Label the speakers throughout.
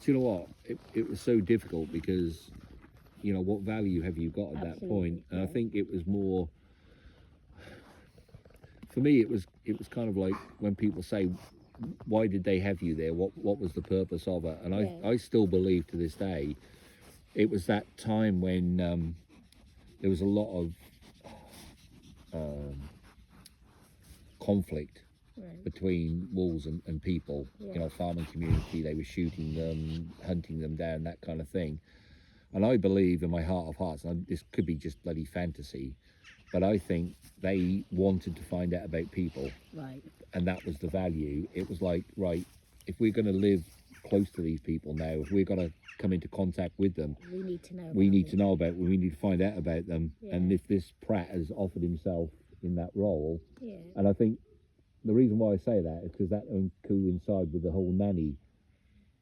Speaker 1: Do you know what? It was so difficult because, you know, what value have you got at that point? And I think it was more, for me, it was kind of like when people say, why did they have you there? What was the purpose of it? And I still believe to this day, it was that time when there was a lot of conflict between wolves and people, you know, farming community. They were shooting them, hunting them down, that kind of thing. And I believe in my heart of hearts, and this could be just bloody fantasy, but I think they wanted to find out about people.
Speaker 2: Right.
Speaker 1: And that was the value. It was like, right, if we're going to live close to these people now, if we're going to come into contact with them,
Speaker 2: we need to know.
Speaker 1: We need to know about them. We need to find out about them. And if this Pratt has offered himself in that role, and I think the reason why I say that is because that coincide with the whole nanny,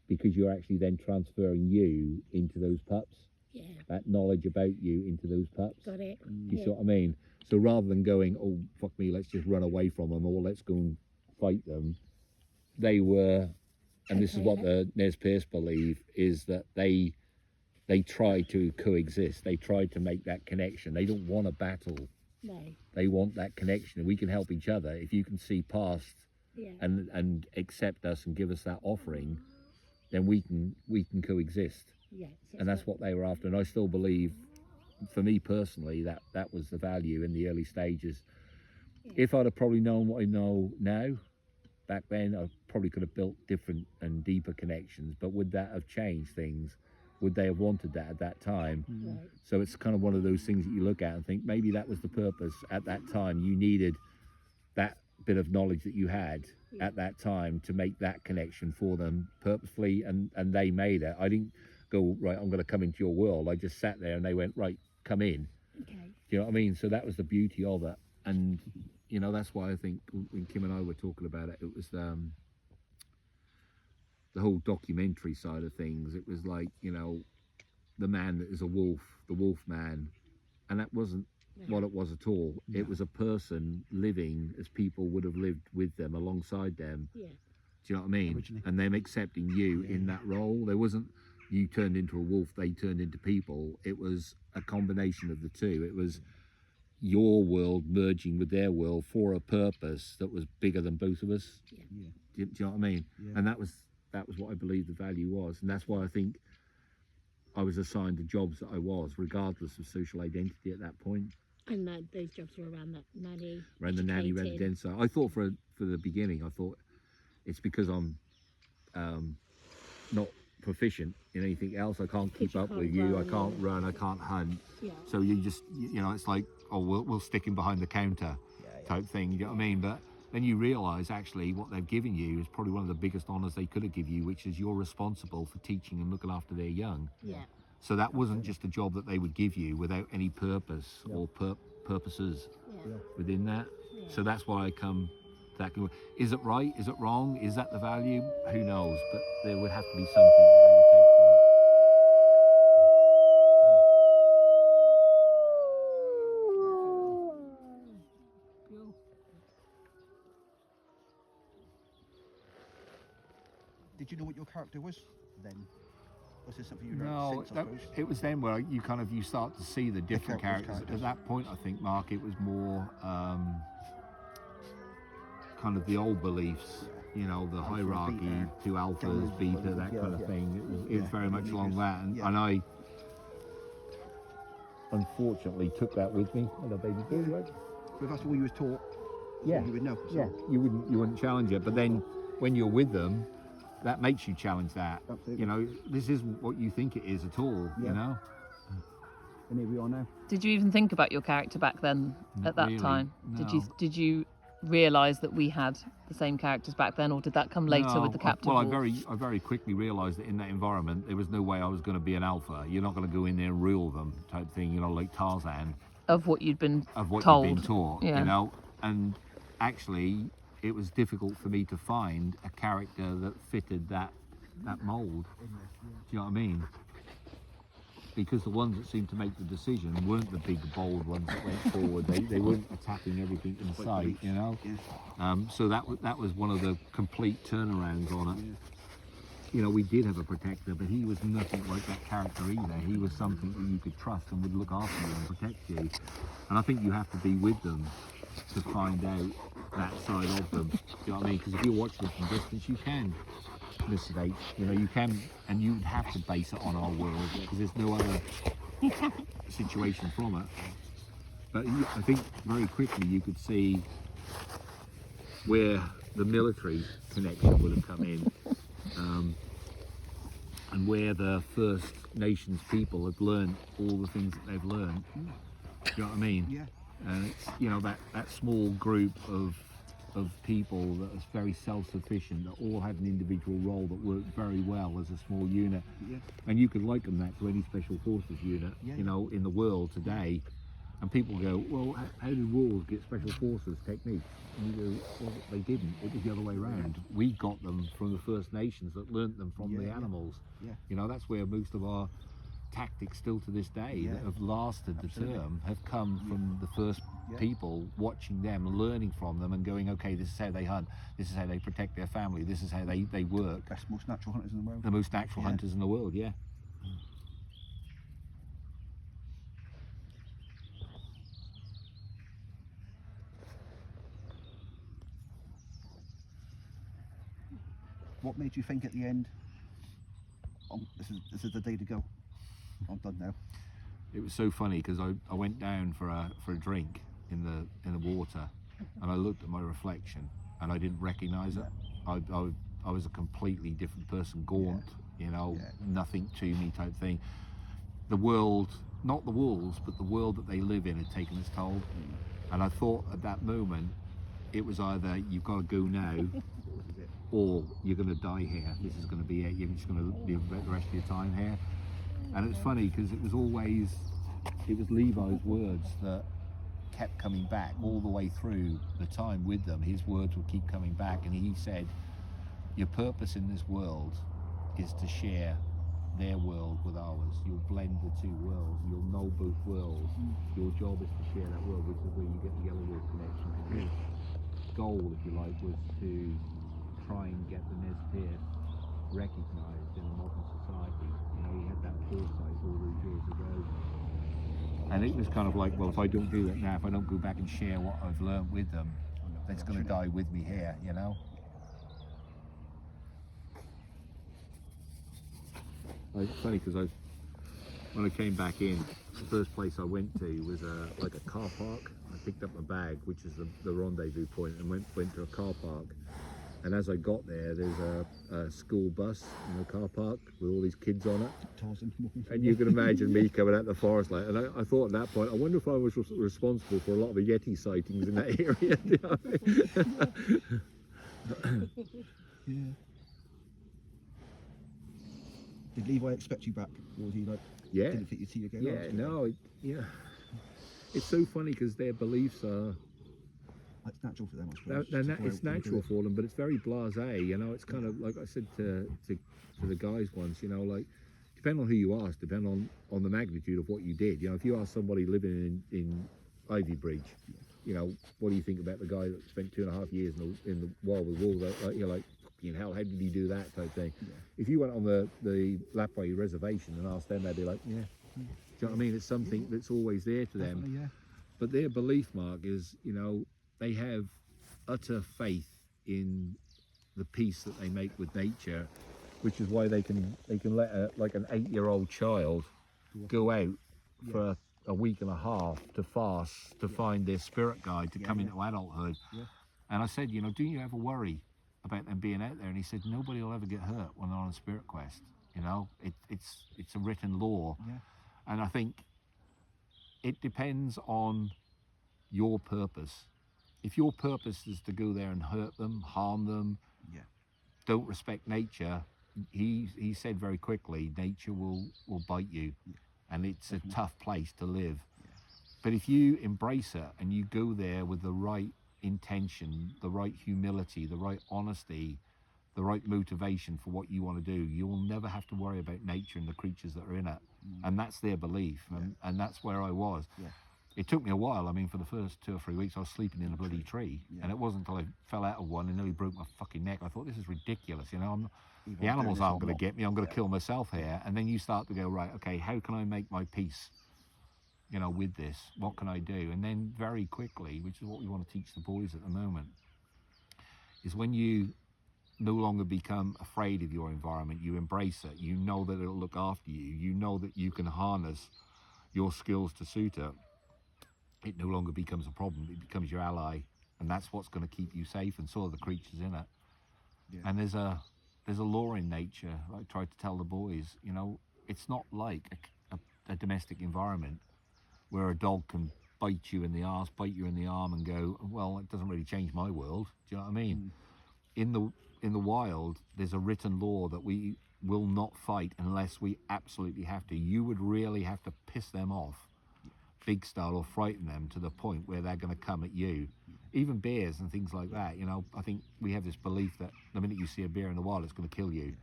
Speaker 1: because you're actually then transferring you into those pups.
Speaker 2: Yeah.
Speaker 1: That knowledge about you into those pups.
Speaker 2: Got it.
Speaker 1: You see what I mean? So rather than going, oh, fuck me, let's just run away from them, or let's go and fight them, they were, and this is what the Nez Perce believe, is that they try to coexist. They try to make that connection. They don't want a battle.
Speaker 2: No.
Speaker 1: They want that connection. We can help each other. If you can see past and accept us and give us that offering, then we can coexist.
Speaker 2: Yes.
Speaker 1: And that's what they were after. And I still believe, for me personally, that was the value in the early stages. If I'd have probably known what I know now, back then, I probably could have built different and deeper connections. But would that have changed things? Would they have wanted that at that time?
Speaker 2: Right.
Speaker 1: So it's kind of one of those things that you look at and think, maybe that was the purpose at that time. You needed that bit of knowledge that you had at that time to make that connection for them purposefully, and they made it. I didn't go, right, I'm going to come into your world. I just sat there and they went, right, come in.
Speaker 2: Okay.
Speaker 1: Do you know what I mean? So that was the beauty of it. And, you know, that's why I think when Kim and I were talking about it, it was the whole documentary side of things. It was like, you know, the man that is a wolf, the wolf man, and that wasn't what it was at all. It was a person living as people would have lived with them, alongside them. Do you know what I mean?
Speaker 3: Originally.
Speaker 1: And them accepting you in that role. There wasn't, you turned into a wolf, they turned into people. It was a combination of the two. It was your world merging with their world for a purpose that was bigger than both of us. Do you know what I mean? And that was what I believe the value was. And that's why I think I was assigned the jobs that I was, regardless of social identity at that point.
Speaker 2: And those jobs were around that nanny.
Speaker 1: Around the nanny, around the den side. I thought for the beginning, I thought it's because I'm not proficient in anything else. I can't keep up with you. I can't run. I can't hunt. So you just, you know, it's like, oh, we'll stick him behind the counter type thing. You know what I mean? But then you realise actually what they've given you is probably one of the biggest honours they could have given you, which is you're responsible for teaching and looking after their young. So that wasn't just a job that they would give you without any purpose or purposes within that. So that's why I come to that. Is it right? Is it wrong? Is that the value? Who knows? But there would have to be something that they would take from it.
Speaker 3: Did you know what your character was then? Was this something you learned
Speaker 1: No,
Speaker 3: since, I suppose?
Speaker 1: it was then where you start to see the different characters. At that point, I think, Mark, it was more kind of the old beliefs, you know, the hierarchy, two alphas, beta, that kind of thing. It was very much along that, and I unfortunately took that with me. Hello, baby boo, right?
Speaker 3: But that's all you was taught.
Speaker 1: Yeah,
Speaker 3: you would know. So.
Speaker 1: Yeah, you wouldn't challenge it, but then when you're with them, that makes you challenge that.
Speaker 3: Absolutely.
Speaker 1: You know, this isn't what you think it is at all. You know.
Speaker 3: And here we are now.
Speaker 4: Did you even think about your character back then? At that
Speaker 1: really,
Speaker 4: time,
Speaker 1: no.
Speaker 4: did you realise that we had the same characters back then, or did that come later with the captive?
Speaker 1: I very quickly realised that in that environment there was no way I was going to be an alpha. You're not going to go in there and rule them, type thing. You know, like Tarzan.
Speaker 4: Of what you'd been
Speaker 1: told. You'd been taught.
Speaker 4: Yeah.
Speaker 1: You know, and actually, it was difficult for me to find a character that fitted that mould. Do you know what I mean? Because the ones that seemed to make the decision weren't the big, bold ones that went forward. They weren't attacking everything in sight, you know. So that was one of the complete turnarounds on it. you know, we did have a protector, but he was nothing like that character either. He was something that you could trust and would look after you and protect you. And I think you have to be with them to find out that side of them. Do you know what I mean? Because if you're watching them from distance, you can hallucinate. You know, you can, and you would have to base it on our world because there's no other situation from it. But I think very quickly you could see where the military connection would have come in, and where the First Nations people have learned all the things that they've learned. Do you know what I mean?
Speaker 3: Yeah.
Speaker 1: And it's, you know, that small group of people that was very self-sufficient, that all had an individual role that worked very well as a small unit.
Speaker 3: Yeah.
Speaker 1: And you could liken that to any special forces unit, you know, in the world today. And people go, well, how did wolves get special forces techniques? And you go, well, they didn't. It was the other way around. We got them from the First Nations that learnt them from the animals.
Speaker 3: Yeah.
Speaker 1: You know, that's where most of our tactics still to this day that have lasted the term have come from the first people watching them, learning from them and going, okay, this is how they hunt, this is how they protect their family, this is how they work.
Speaker 3: Best, most natural hunters in the world.
Speaker 1: The most natural hunters in the world, yeah.
Speaker 3: What made you think at the end, this is the day to go? I'm done now.
Speaker 1: It was so funny because I went down for a drink in the water, and I looked at my reflection and I didn't recognise it. I was a completely different person, gaunt, you know, nothing to me type thing. The world, not the wolves, but the world that they live in had taken its toll. And I thought at that moment, it was either you've got to go now or you're going to die here. This is going to be it. You're just going to live the rest of your time here. And it's funny because it was Levi's words that kept coming back all the way through the time with them. His words would keep coming back, and he said, your purpose in this world is to share their world with ours. You'll blend the two worlds. You'll know both worlds. Your job is to share that world, which is where you get the yellow wolf connection. His goal, if you like, was to try and get the Nez Perce recognised in a modern society. You know, he had that foresight all those years ago. And it was kind of like, well, if I don't do that now, if I don't go back and share what I've learned with them, it's going to die with me here, you know? It's funny because when I came back in, the first place I went to was like a car park. I picked up my bag, which is the rendezvous point, and went to a car park. And as I got there, there's a school bus in the car park with all these kids on it. And you can imagine me coming out the forest like, and I thought at that point, I wonder if I was responsible for a lot of the Yeti sightings in that area. You know what I mean?
Speaker 3: Yeah. Did Levi expect you back, or was he like, didn't think you'd see you again?
Speaker 1: Yeah, no, it's so funny because their beliefs are.
Speaker 3: It's natural for them, I suppose.
Speaker 1: It's natural for them, but it's very blasé. You know, it's kind of like I said to the guys once. You know, like depending on who you ask, depending on the magnitude of what you did. You know, if you ask somebody living in Ivy Bridge, you know, what do you think about the guy that spent 2.5 years in the wild with wolves? Like, you're like, fucking hell, how did he do that type thing? Yeah. If you went on the Lapwai reservation and asked them, they'd be like, yeah. Do you know what I mean? It's something that's always there to them.
Speaker 3: Yeah.
Speaker 1: But their belief, Mark, is, you know, they have utter faith in the peace that they make with nature, which is why they can let like an 8-year-old child go out for a week and a half to fast to find their spirit guide to come into adulthood. Yeah. And I said, you know, do you ever worry about them being out there? And he said, nobody will ever get hurt when they're on a spirit quest. You know, it's a written law. Yeah. And I think it depends on your purpose. If your purpose is to go there and hurt them, harm them, don't respect nature, he said very quickly, nature will bite you, and it's a tough place to live. But if you embrace it and you go there with the right intention, the right humility, the right honesty, the right motivation for what you want to do, you'll never have to worry about nature and the creatures that are in it. And that's their belief, and that's where I was. it took me a while. I mean, for the first 2 or 3 weeks, I was sleeping in a bloody tree,
Speaker 3: Yeah.
Speaker 1: and it wasn't until I fell out of one and nearly broke my fucking neck. I thought, this is ridiculous. You know,
Speaker 3: Either
Speaker 1: the
Speaker 3: I'm doing
Speaker 1: animals
Speaker 3: this or
Speaker 1: aren't going
Speaker 3: not.
Speaker 1: to get me. I'm going to
Speaker 3: Yeah.
Speaker 1: kill myself here. And then you start to go, right, okay, how can I make my peace? You know, with this, what can I do? And then very quickly, which is what we want to teach the boys at the moment, is when you no longer become afraid of your environment, you embrace it, you know that it'll look after you, you know that you can harness your skills to suit it, it no longer becomes a problem, it becomes your ally, and that's what's going to keep you safe, and so are the creatures in it.
Speaker 3: Yeah.
Speaker 1: And there's a law in nature, like I tried to tell the boys, you know, it's not like a domestic environment where a dog can bite you in the arse, bite you in the arm and go, well, it doesn't really change my world. Do you know what I mean? In the wild, there's a written law that we will not fight unless we absolutely have to. You would really have to piss them off, big style, or frighten them to the point where they're going to come at you. Even bears and things like that, you know, I think we have this belief that the minute you see a bear in the wild, it's going to kill you.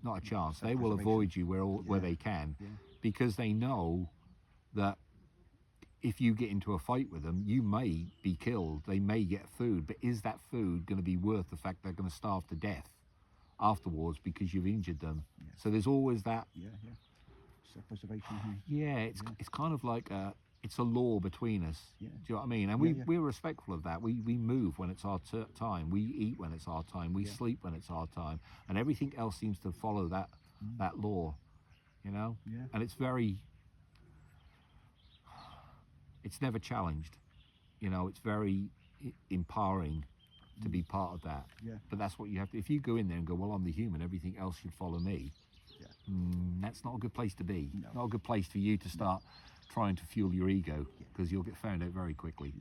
Speaker 1: Not a chance. They will avoid you where they can, because they know that if you get into a fight with them, you may be killed, they may get food, but is that food going to be worth the fact they're going to starve to death afterwards because you've injured them? So there's always that.
Speaker 3: Self-preservation.
Speaker 1: Yeah, it's kind of like it's a law between us.
Speaker 3: Yeah.
Speaker 1: Do you know what I mean? And we're respectful of that. We move when it's our time. We eat when it's our time. We sleep when it's our time. And everything else seems to follow that law, you know?
Speaker 3: Yeah.
Speaker 1: And it's never challenged. You know, it's very empowering to be part of that.
Speaker 3: Yeah.
Speaker 1: But that's what you have to, if you go in there and go, well, I'm the human, everything else should follow me.
Speaker 3: Yeah.
Speaker 1: That's not a good place to be.
Speaker 3: No.
Speaker 1: Not a good place for you to start trying to fuel your ego, because you'll get found out very quickly.